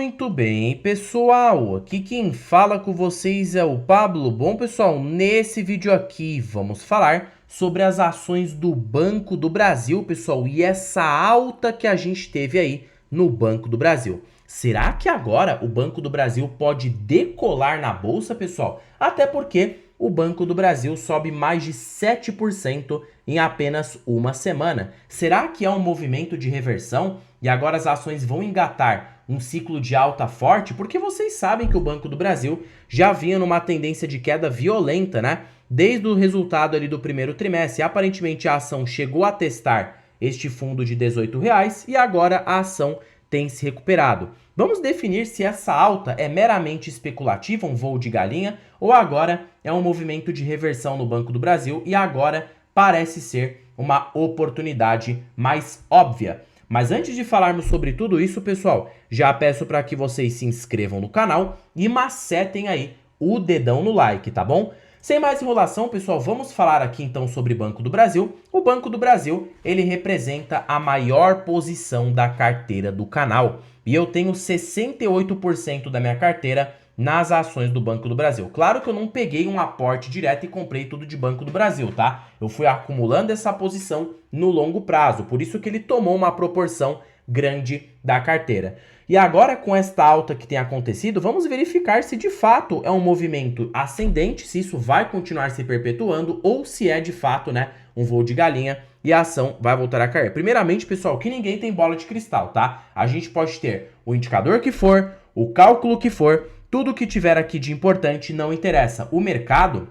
Muito bem, pessoal, aqui quem fala com vocês é o Pablo. Bom, pessoal, nesse vídeo aqui vamos falar sobre as ações do Banco do Brasil, pessoal, e essa alta que a gente teve aí no Banco do Brasil. Será que agora o Banco do Brasil pode decolar na bolsa, pessoal? Até porque o Banco do Brasil sobe mais de 7% em apenas uma semana. Será que é um movimento de reversão e agora as ações vão engatar um ciclo de alta forte? Porque vocês sabem que o Banco do Brasil já vinha numa tendência de queda violenta, né? Desde o resultado ali do primeiro trimestre. Aparentemente a ação chegou a testar este fundo de R$ 18 e agora a ação tem se recuperado. Vamos definir se essa alta é meramente especulativa, um voo de galinha, ou agora é um movimento de reversão no Banco do Brasil e agora parece ser uma oportunidade mais óbvia. Mas antes de falarmos sobre tudo isso, pessoal, já peço para que vocês se inscrevam no canal e macetem aí o dedão no like, tá bom? Sem mais enrolação, pessoal, vamos falar aqui então sobre Banco do Brasil. O Banco do Brasil, ele representa a maior posição da carteira do canal. E eu tenho 68% da minha carteira nas ações do Banco do Brasil. Claro que eu não peguei um aporte direto e comprei tudo de Banco do Brasil, tá? Eu fui acumulando essa posição no longo prazo, por isso que ele tomou uma proporção grande da carteira. E agora, com esta alta que tem acontecido, vamos verificar se de fato é um movimento ascendente, se isso vai continuar se perpetuando ou se é de fato, né, um voo de galinha e a ação vai voltar a cair. Primeiramente, pessoal, que ninguém tem bola de cristal, tá? A gente pode ter o indicador que for, o cálculo que for, tudo que tiver aqui de importante não interessa. O mercado,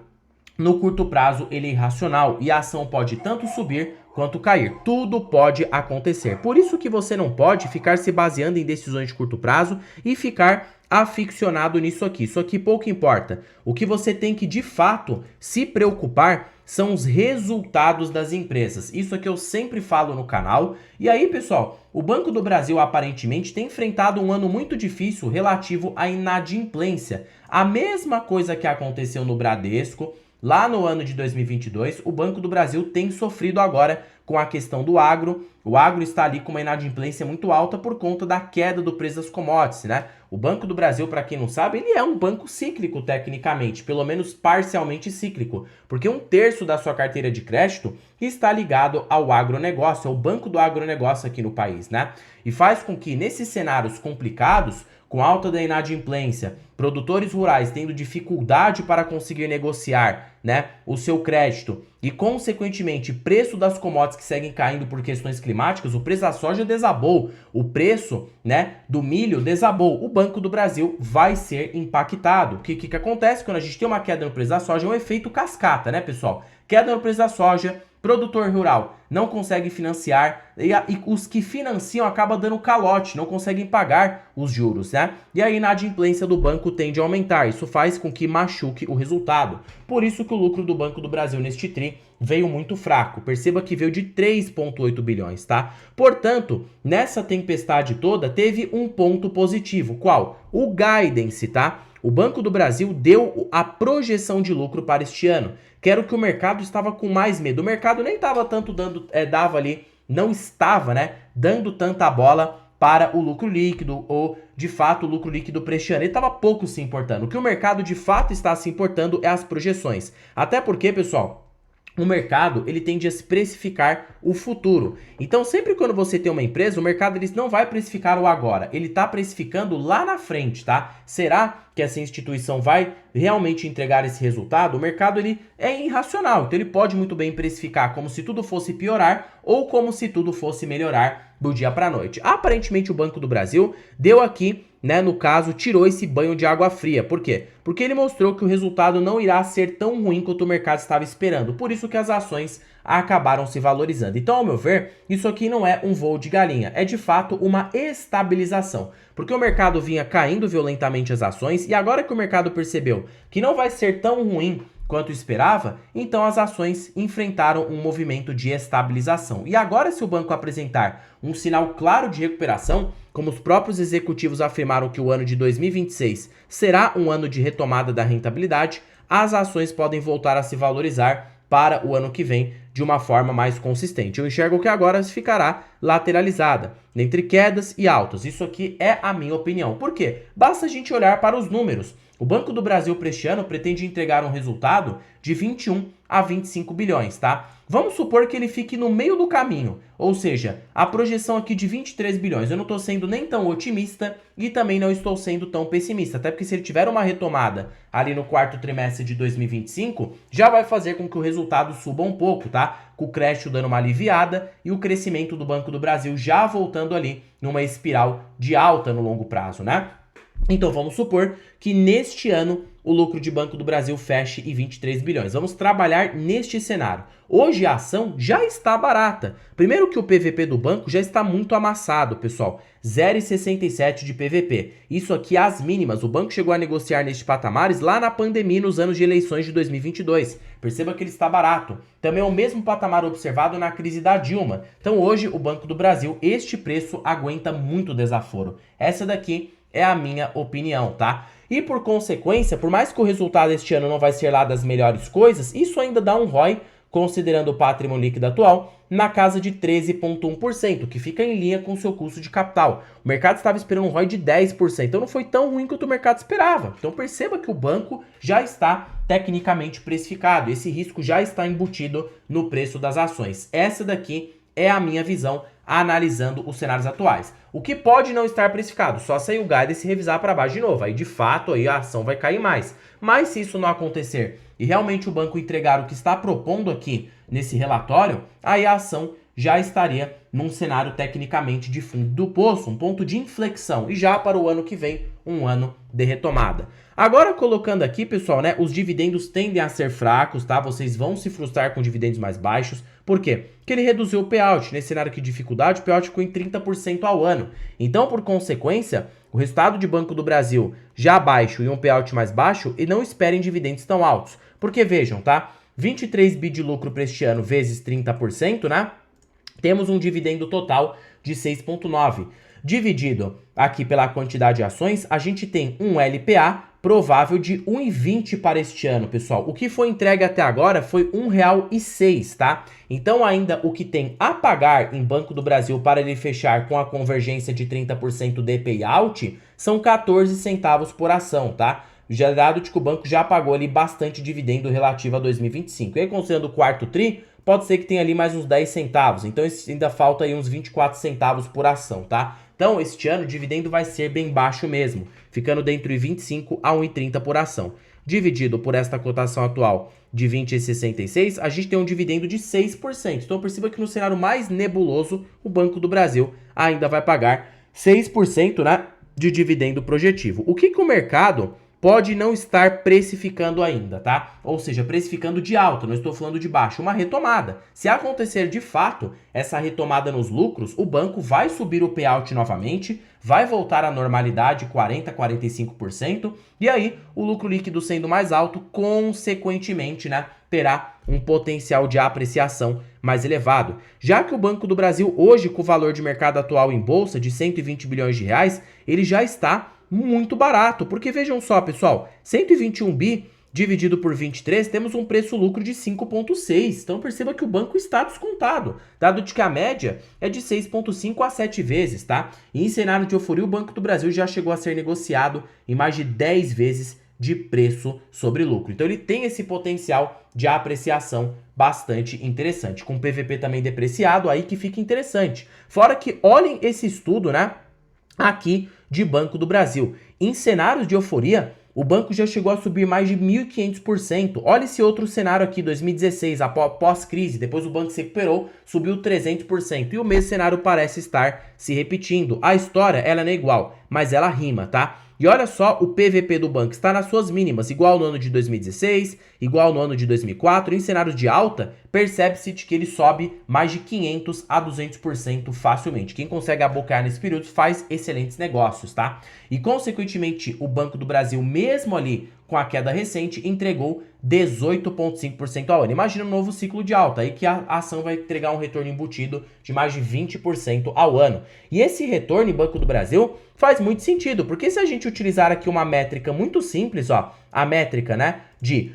no curto prazo, ele é irracional e a ação pode tanto subir quanto cair. Tudo pode acontecer. Por isso que você não pode ficar se baseando em decisões de curto prazo e ficar aficionado nisso aqui. Isso aqui pouco importa. O que você tem que, de fato, se preocupar são os resultados das empresas. Isso aqui eu sempre falo no canal. E aí, pessoal, o Banco do Brasil aparentemente tem enfrentado um ano muito difícil relativo à inadimplência. A mesma coisa que aconteceu no Bradesco, lá no ano de 2022, o Banco do Brasil tem sofrido agora com a questão do agro. O agro está ali com uma inadimplência muito alta por conta da queda do preço das commodities, né? O Banco do Brasil, para quem não sabe, ele é um banco cíclico tecnicamente, pelo menos parcialmente cíclico, porque 1/3 da sua carteira de crédito está ligado ao agronegócio, ao banco do agronegócio aqui no país, né? E faz com que nesses cenários complicados, com alta da inadimplência, produtores rurais tendo dificuldade para conseguir negociar, né, o seu crédito e, consequentemente, preço das commodities que seguem caindo por questões climáticas, o preço da soja desabou, o preço, né, do milho desabou, o Banco do Brasil vai ser impactado. O que acontece quando a gente tem uma queda no preço da soja? É um efeito cascata, né, pessoal? Queda no preço da soja, produtor rural não consegue financiar e os que financiam acabam dando calote, não conseguem pagar os juros, né? E a inadimplência do banco tende a aumentar. Isso faz com que machuque o resultado. Por isso que o lucro do Banco do Brasil neste TRI veio muito fraco. Perceba que veio de 3,8 bilhões, tá? Portanto, nessa tempestade toda, teve um ponto positivo. Qual? O guidance, tá? O Banco do Brasil deu a projeção de lucro para este ano, que era o que o mercado estava com mais medo. O mercado nem estava tanto não estava, né, dando tanta bola para o lucro líquido ou, de fato, o lucro líquido para este ano. Ele estava pouco se importando. O que o mercado, de fato, está se importando é as projeções. Até porque, pessoal, o mercado, ele tende a se precificar o futuro. Então, sempre quando você tem uma empresa, o mercado ele não vai precificar o agora. Ele está precificando lá na frente, tá? Será que essa instituição vai realmente entregar esse resultado? O mercado, ele é irracional. Então, ele pode muito bem precificar como se tudo fosse piorar ou como se tudo fosse melhorar do dia para a noite. Aparentemente, o Banco do Brasil deu aqui, né, no caso, tirou esse banho de água fria. Por quê? Porque ele mostrou que o resultado não irá ser tão ruim quanto o mercado estava esperando. Por isso que as ações acabaram se valorizando. Então, ao meu ver, isso aqui não é um voo de galinha. É, de fato, uma estabilização. Porque o mercado vinha caindo violentamente as ações e agora que o mercado percebeu que não vai ser tão ruim quanto esperava, então as ações enfrentaram um movimento de estabilização. E agora, se o banco apresentar um sinal claro de recuperação, como os próprios executivos afirmaram que o ano de 2026 será um ano de retomada da rentabilidade, as ações podem voltar a se valorizar para o ano que vem de uma forma mais consistente. Eu enxergo que agora ficará lateralizada, entre quedas e altas. Isso aqui é a minha opinião. Por quê? Basta a gente olhar para os números. O Banco do Brasil para este ano pretende entregar um resultado de 21 a 25 bilhões, tá? Vamos supor que ele fique no meio do caminho, ou seja, a projeção aqui de 23 bilhões. Eu não estou sendo nem tão otimista e também não estou sendo tão pessimista, até porque se ele tiver uma retomada ali no quarto trimestre de 2025, já vai fazer com que o resultado suba um pouco, tá? Com o crédito dando uma aliviada e o crescimento do Banco do Brasil já voltando ali numa espiral de alta no longo prazo, né? Então vamos supor que neste ano o lucro de Banco do Brasil feche em 23 bilhões. Vamos trabalhar neste cenário. Hoje a ação já está barata. Primeiro que o PVP do banco já está muito amassado, pessoal. 0,67 de PVP. Isso aqui às mínimas. O banco chegou a negociar nestes patamares lá na pandemia nos anos de eleições de 2022. Perceba que ele está barato. Também é o mesmo patamar observado na crise da Dilma. Então hoje o Banco do Brasil, este preço aguenta muito desaforo. Essa daqui é a minha opinião, tá? E por consequência, por mais que o resultado este ano não vai ser lá das melhores coisas, isso ainda dá um ROI, considerando o patrimônio líquido atual, na casa de 13,1%, que fica em linha com o seu custo de capital. O mercado estava esperando um ROI de 10%, então não foi tão ruim quanto o mercado esperava. Então perceba que o banco já está tecnicamente precificado, esse risco já está embutido no preço das ações. Essa daqui é a minha visão analisando os cenários atuais. O que pode não estar precificado? Só sair o guidance e revisar para baixo de novo. Aí de fato aí a ação vai cair mais. Mas se isso não acontecer e realmente o banco entregar o que está propondo aqui nesse relatório, aí a ação já estaria num cenário tecnicamente de fundo do poço, um ponto de inflexão. E já para o ano que vem, um ano de retomada. Agora colocando aqui, pessoal, né, os dividendos tendem a ser fracos, tá? Vocês vão se frustrar com dividendos mais baixos. Por quê? Porque ele reduziu o payout. Nesse cenário aqui de dificuldade, o payout ficou em 30% ao ano. Então, por consequência, o resultado de Banco do Brasil já baixo e um payout mais baixo, e não esperem dividendos tão altos. Porque vejam, tá? 23 bi de lucro para este ano vezes 30%, né? Temos um dividendo total de 6,9. Dividido aqui pela quantidade de ações, a gente tem um LPA provável de 1,20 para este ano, pessoal. O que foi entregue até agora foi R$ 1,06, tá? Então ainda o que tem a pagar em Banco do Brasil para ele fechar com a convergência de 30% de payout são 14 centavos por ação, tá? Já dado de que o banco já pagou ali bastante dividendo relativo a 2025. E aí, considerando o quarto tri, pode ser que tenha ali mais uns 10 centavos. Então ainda falta aí uns 24 centavos por ação, tá? Então, este ano o dividendo vai ser bem baixo mesmo, ficando dentro de 25 a 1,30 por ação. Dividido por esta cotação atual de 20,66, a gente tem um dividendo de 6%. Então, perceba que no cenário mais nebuloso, o Banco do Brasil ainda vai pagar 6%, né, de dividendo projetivo. O que o mercado pode não estar precificando ainda, tá? Ou seja, precificando de alta, não estou falando de baixo, uma retomada. Se acontecer de fato essa retomada nos lucros, o banco vai subir o payout novamente, vai voltar à normalidade, 40% a 45%, e aí o lucro líquido sendo mais alto, consequentemente, né, terá um potencial de apreciação mais elevado. Já que o Banco do Brasil hoje, com o valor de mercado atual em bolsa de 120 bilhões de reais, ele já está muito barato, porque vejam só, pessoal, 121 bi dividido por 23, temos um preço-lucro de 5,6. Então perceba que o banco está descontado, dado de que a média é de 6,5 a 7 vezes, tá? E em cenário de euforia, o Banco do Brasil já chegou a ser negociado em mais de 10 vezes de preço sobre lucro. Então ele tem esse potencial de apreciação bastante interessante. Com o PVP também depreciado, aí que fica interessante. Fora que olhem esse estudo, né, aqui de Banco do Brasil. Em cenários de euforia, o banco já chegou a subir mais de 1.500%. Olha esse outro cenário aqui, 2016, após crise, depois o banco se recuperou, subiu 300%. E o mesmo cenário parece estar se repetindo. A história, ela não é igual, mas ela rima, tá? E olha só, o PVP do banco está nas suas mínimas, igual no ano de 2016, igual no ano de 2004. Em cenários de alta, percebe-se que ele sobe mais de 500 a 200% facilmente. Quem consegue abocar nesse período faz excelentes negócios, tá? E, consequentemente, o Banco do Brasil, mesmo ali com a queda recente, entregou 18,5% ao ano. Imagina um novo ciclo de alta, aí que a ação vai entregar um retorno embutido de mais de 20% ao ano. E esse retorno em Banco do Brasil faz muito sentido, porque se a gente utilizar aqui uma métrica muito simples, ó, a métrica, né, de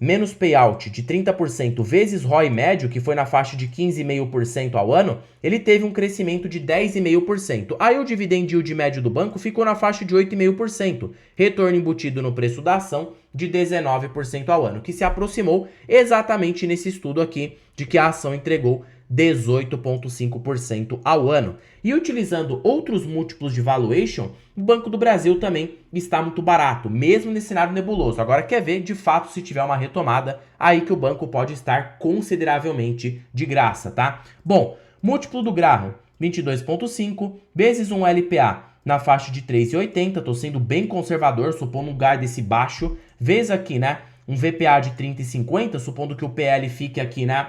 Menos payout de 30% vezes ROI médio, que foi na faixa de 15,5% ao ano, ele teve um crescimento de 10,5%. Aí o dividend yield médio do banco ficou na faixa de 8,5%, retorno embutido no preço da ação de 19% ao ano, que se aproximou exatamente nesse estudo aqui de que a ação entregou 18,5% ao ano. E utilizando outros múltiplos de valuation, o Banco do Brasil também está muito barato, mesmo nesse cenário nebuloso. Agora quer ver, de fato, se tiver uma retomada, aí que o banco pode estar consideravelmente de graça, tá? Bom, múltiplo do Graham, 22,5 vezes um LPA na faixa de 3,80, tô sendo bem conservador, supondo um guidance baixo, vezes aqui, né, um VPA de 30,50, supondo que o PL fique aqui, né,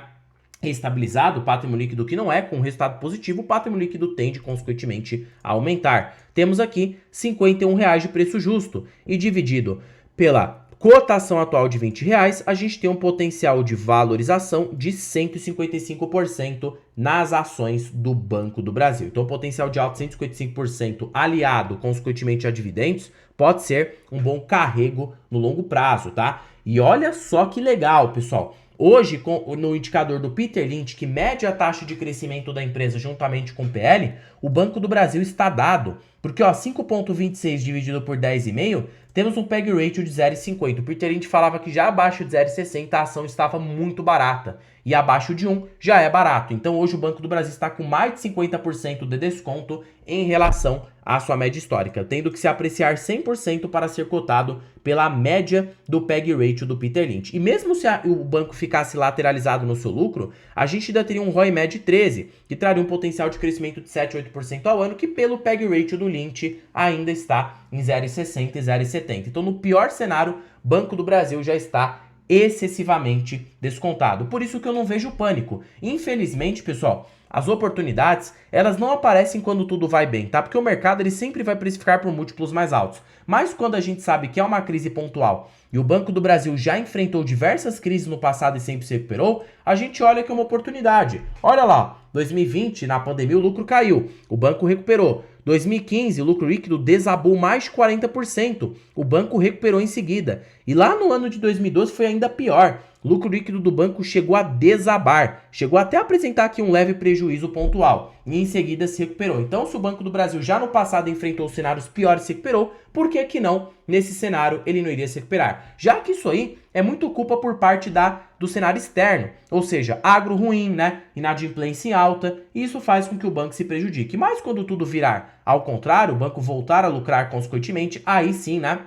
estabilizado, patrimônio líquido que não é, com resultado positivo, o patrimônio líquido tende, consequentemente, a aumentar. Temos aqui R$51 de preço justo e dividido pela cotação atual de R$20, a gente tem um potencial de valorização de 155% nas ações do Banco do Brasil. Então, o potencial de alta de 155% aliado, consequentemente, a dividendos, pode ser um bom carrego no longo prazo, tá? E olha só que legal, pessoal. Hoje, no indicador do Peter Lynch, que mede a taxa de crescimento da empresa juntamente com o PL, o Banco do Brasil está dado, porque 5,26 dividido por 10,5, temos um PEG ratio de 0,50. O Peter Lynch falava que já abaixo de 0,60 a ação estava muito barata, e abaixo de 1 já é barato. Então hoje o Banco do Brasil está com mais de 50% de desconto em relação à sua média histórica, tendo que se apreciar 100% para ser cotado pela média do PEG ratio do Peter Lynch. E mesmo se o banco ficasse lateralizado no seu lucro, a gente ainda teria um ROI médio de 13, que traria um potencial de crescimento de 7 a 8% ao ano, que pelo PEG ratio do Lynch ainda está em 0,60 e 0,70. Então no pior cenário, Banco do Brasil já está excessivamente descontado. Por isso que eu não vejo pânico. Infelizmente, pessoal, as oportunidades, elas não aparecem quando tudo vai bem, tá? Porque o mercado ele sempre vai precificar por múltiplos mais altos. Mas quando a gente sabe que é uma crise pontual e o Banco do Brasil já enfrentou diversas crises no passado e sempre se recuperou, a gente olha que é uma oportunidade. Olha lá, 2020, na pandemia, o lucro caiu, o banco recuperou. 2015, o lucro líquido desabou mais de 40%. O banco recuperou em seguida. E lá no ano de 2012 foi ainda pior. O lucro líquido do banco chegou a desabar. Chegou até a apresentar aqui um leve prejuízo pontual. E em seguida se recuperou. Então, se o Banco do Brasil já no passado enfrentou cenários piores e se recuperou, por que que não, nesse cenário, ele não iria se recuperar? Já que isso aí é muito culpa por parte do cenário externo. Ou seja, agro ruim, né? Inadimplência em alta. E isso faz com que o banco se prejudique. Mas quando tudo virar ao contrário, o banco voltar a lucrar consequentemente, aí sim, né?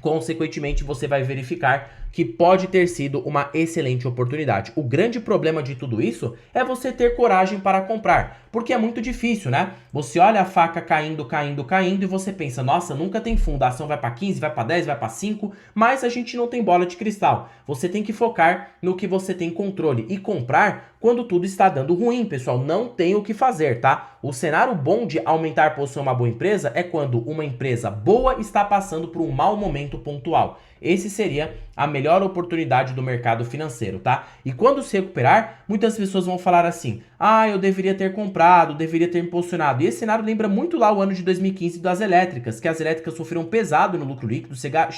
Consequentemente, você vai verificar que pode ter sido uma excelente oportunidade. O grande problema de tudo isso é você ter coragem para comprar, porque é muito difícil, né? Você olha a faca caindo, caindo, caindo e você pensa, nossa, nunca tem fundo, a ação vai para 15, vai para 10, vai para 5, mas a gente não tem bola de cristal. Você tem que focar no que você tem controle e comprar quando tudo está dando ruim, pessoal. Não tem o que fazer, tá? O cenário bom de aumentar a posição em uma boa empresa é quando uma empresa boa está passando por um mau momento pontual. Esse seria a melhor oportunidade do mercado financeiro, tá? E quando se recuperar, muitas pessoas vão falar assim, ah, eu deveria ter comprado, deveria ter me posicionado. E esse cenário lembra muito lá o ano de 2015 das elétricas, que as elétricas sofreram pesado no lucro líquido,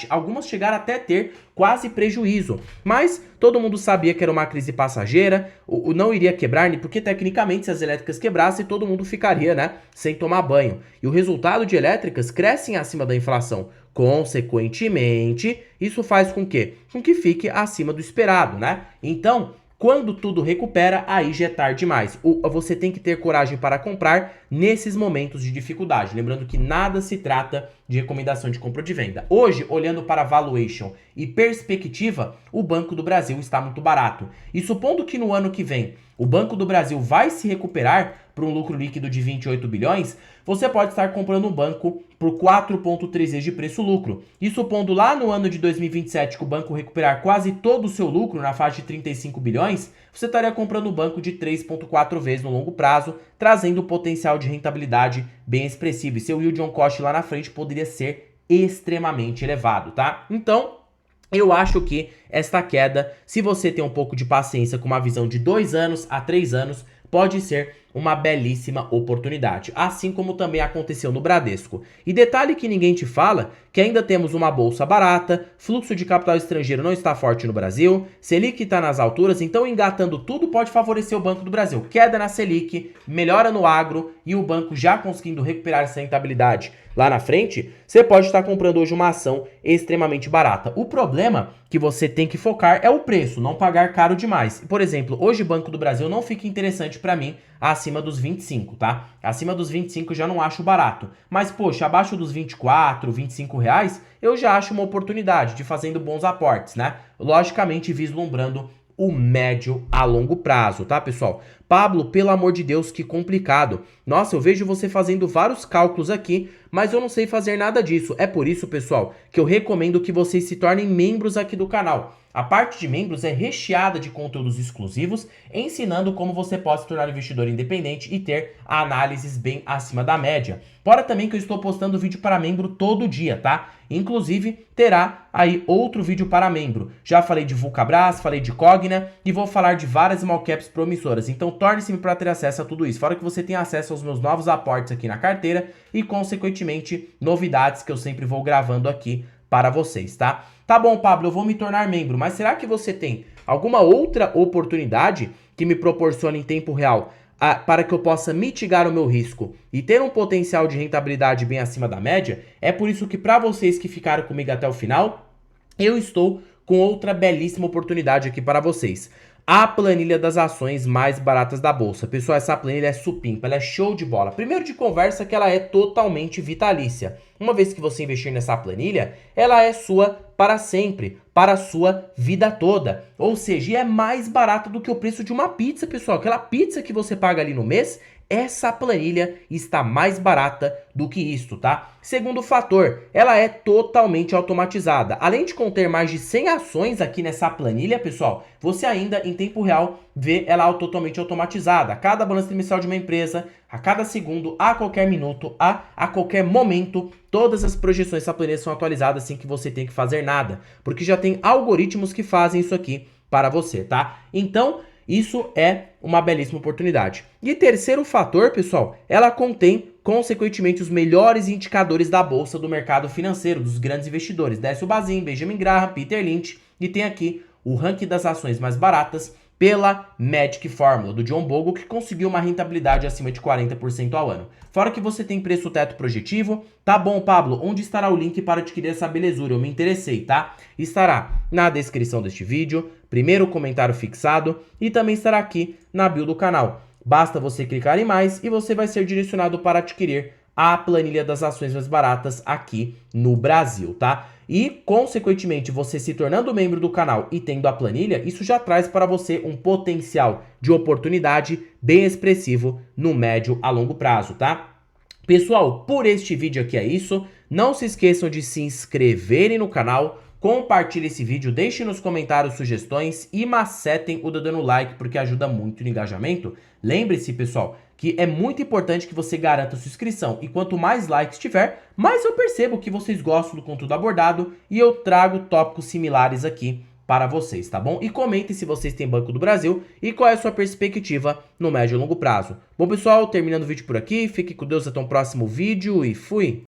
algumas chegaram até ter quase prejuízo. Mas todo mundo sabia que era uma crise passageira, não iria quebrar, porque tecnicamente se as elétricas quebrassem, todo mundo ficaria, né, sem tomar banho. E o resultado de elétricas crescem acima da inflação. Consequentemente, isso faz com que fique acima do esperado, né? Então, quando tudo recupera, aí já é tarde demais. Você tem que ter coragem para comprar nesses momentos de dificuldade. Lembrando que nada se trata de recomendação de compra ou de venda. Hoje, olhando para valuation e perspectiva, o Banco do Brasil está muito barato. E supondo que no ano que vem o Banco do Brasil vai se recuperar para um lucro líquido de 28 bilhões, você pode estar comprando um banco por 4,3 vezes de preço-lucro. E supondo lá no ano de 2027 que o banco recuperar quase todo o seu lucro na faixa de 35 bilhões, você estaria comprando um banco de 3,4 vezes no longo prazo, trazendo um potencial de rentabilidade bem expressivo. E seu yield on cost lá na frente poderia ser extremamente elevado, tá? Então, eu acho que esta queda, se você tem um pouco de paciência com uma visão de 2 anos a 3 anos, pode ser uma belíssima oportunidade, assim como também aconteceu no Bradesco. E detalhe que ninguém te fala, que ainda temos uma bolsa barata, fluxo de capital estrangeiro não está forte no Brasil, Selic está nas alturas, então engatando tudo pode favorecer o Banco do Brasil. Queda na Selic, melhora no agro e o banco já conseguindo recuperar essa rentabilidade lá na frente, você pode estar comprando hoje uma ação extremamente barata. O problema que você tem que focar é o preço, não pagar caro demais. Por exemplo, hoje o Banco do Brasil não fica interessante para mim acima dos 25, tá? Acima dos 25 eu já não acho barato. Mas, poxa, abaixo dos 24, 25 reais, eu já acho uma oportunidade de fazendo bons aportes, né? Logicamente vislumbrando o médio a longo prazo, tá, pessoal? Pablo, pelo amor de Deus, que complicado. Nossa, eu vejo você fazendo vários cálculos aqui, mas eu não sei fazer nada disso. É por isso, pessoal, que eu recomendo que vocês se tornem membros aqui do canal. A parte de membros é recheada de conteúdos exclusivos, ensinando como você pode se tornar investidor independente e ter análises bem acima da média. Fora também que eu estou postando vídeo para membro todo dia, tá? Inclusive, terá aí outro vídeo para membro. Já falei de Vulcabras, falei de Cogna e vou falar de várias small caps promissoras. Então, torne-se para ter acesso a tudo isso. Fora que você tem acesso aos meus novos aportes aqui na carteira e, consequentemente, novidades que eu sempre vou gravando aqui para vocês, tá? Tá bom, Pablo, eu vou me tornar membro, mas será que você tem alguma outra oportunidade que me proporcione em tempo real para que eu possa mitigar o meu risco e ter um potencial de rentabilidade bem acima da média? É por isso que para vocês que ficaram comigo até o final, eu estou com outra belíssima oportunidade aqui para vocês. A planilha das ações mais baratas da bolsa. Pessoal, essa planilha é supimpa, ela é show de bola. Primeiro de conversa que ela é totalmente vitalícia. Uma vez que você investir nessa planilha, ela é sua para sempre, para a sua vida toda. Ou seja, é mais barato do que o preço de uma pizza, pessoal. Aquela pizza que você paga ali no mês, essa planilha está mais barata do que isto, tá? Segundo fator, ela é totalmente automatizada. Além de conter mais de 100 ações aqui nessa planilha, pessoal, você ainda em tempo real vê ela totalmente automatizada. A cada balanço trimestral de uma empresa, a cada segundo, a qualquer minuto, a qualquer momento, todas as projeções dessa planilha são atualizadas sem que você tenha que fazer nada, porque já tem algoritmos que fazem isso aqui para você, tá? Então, isso é uma belíssima oportunidade. E terceiro fator, pessoal, ela contém, consequentemente, os melhores indicadores da bolsa do mercado financeiro, dos grandes investidores. Décio Bazin, Benjamin Graham, Peter Lynch, e tem aqui o ranking das ações mais baratas pela Magic Formula, do John Bogle, que conseguiu uma rentabilidade acima de 40% ao ano. Fora que você tem preço teto projetivo. Tá bom, Pablo, onde estará o link para adquirir essa belezura? Eu me interessei, tá? Estará na descrição deste vídeo, primeiro comentário fixado e também estará aqui na bio do canal. Basta você clicar em mais e você vai ser direcionado para adquirir a planilha das ações mais baratas aqui no Brasil, tá? E, consequentemente, você se tornando membro do canal e tendo a planilha, isso já traz para você um potencial de oportunidade bem expressivo no médio a longo prazo, tá? Pessoal, por este vídeo aqui é isso. Não se esqueçam de se inscreverem no canal, compartilhem esse vídeo, deixem nos comentários sugestões e macetem o dedo no like, porque ajuda muito no engajamento. Lembre-se, pessoal, que é muito importante que você garanta sua inscrição. E quanto mais likes tiver, mais eu percebo que vocês gostam do conteúdo abordado e eu trago tópicos similares aqui para vocês, tá bom? E comentem se vocês têm Banco do Brasil e qual é a sua perspectiva no médio e longo prazo. Bom, pessoal, terminando o vídeo por aqui. Fique com Deus até um próximo vídeo e fui!